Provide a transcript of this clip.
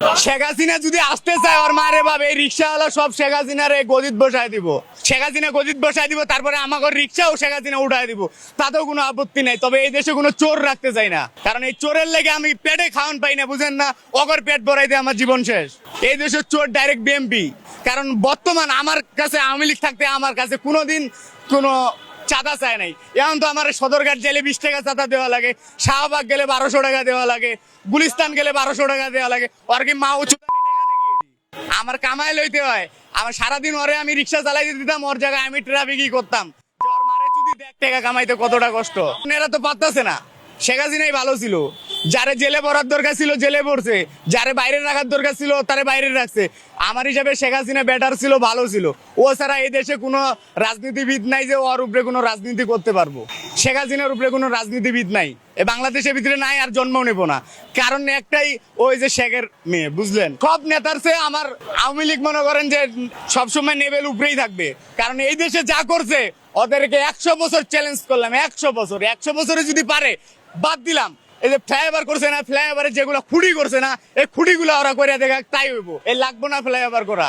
শেখ হাসিনা যদি আসতে চায় ওর মারে ভাবে এই রিক্সাওয়ালা সব শেখ হাসিনার গদিত বসায় দিব, শেখ হাসিনা গদিত বসায় দিব, তারপরে আমাকে রিক্সাও শেখ হাসিনা উঠায় দিব, তাতেও কোনো আপত্তি নাই। তবে এই দেশে কোনো চোর রাখতে চাই না, কারণ এই চোরের লেগে আমি পেটে খাওয়ান পাই না, বুঝেন না? অগর পেট ভরাই দিয়ে আমার জীবন শেষ। এই দেশের চোর ডাইরেক্ট বিএমপি, কারণ বর্তমান আমার কাছে আওয়ামী লীগ থাকতে আমার কাছে কোনোদিন কোনো চাঁদা চায় নাই। এখন তো আমার সদরঘাট জেলে 20 টাকা চাঁদা দেওয়া লাগে, শাহবাগ গেলে 1200 টাকা দেওয়া লাগে, গুলিস্তান গেলে 1200 টাকা দেওয়া লাগে। ওর কি মা উঁচু আমার কামাই লইতে হয়। আমার সারাদিন ওরে আমি রিক্সা চালাইতে দিতাম, ওর জায়গায় আমি ট্রাফিকই করতাম। যে ওর মারে যদি দেখ টাকা কামাইতে কতটা কষ্ট, এরা তো পারতাছে না। শেখ হাসিনাই ভালো ছিল, যারে জেলে পড়ার দরকার ছিল জেলে পড়ছে, যারে বাইরে রাখার দরকার ছিল তারে বাইরে রাখছে। আমার হিসাবে শেখ হাসিনা বেটার ছিল, ভালো ছিল। ও ছাড়া এই দেশে কোনো রাজনীতিবিদ নাই যে ওর উপরে কোনো রাজনীতি করতে পারবো। শেখ হাসিনার উপরে কোনো রাজনীতিবিদ নাই, এ বাংলাদেশের ভিতরে নাই, আর জন্মও নেবো না। কারণ একটাই, ওই যে শেখের মেয়ে, বুঝলেন? সব নেতার চেয়ে আমার আওয়ামী লীগ মনে করেন যে সবসময় লেভেল উপরেই থাকবে। কারণ এই দেশে যা করছে ওদেরকে 100 বছর চ্যালেঞ্জ করলাম, 100 বছরে যদি পারে, বাদ দিলাম। এই যে ফ্লাইওভার করছে না, ফ্লাইওভারে যেগুলো খুঁড়ি করছে না, এই খুঁড়িগুলো ওরা করে দেখা তাই হইব। এই লাগবো না ফ্লাইওভার করা।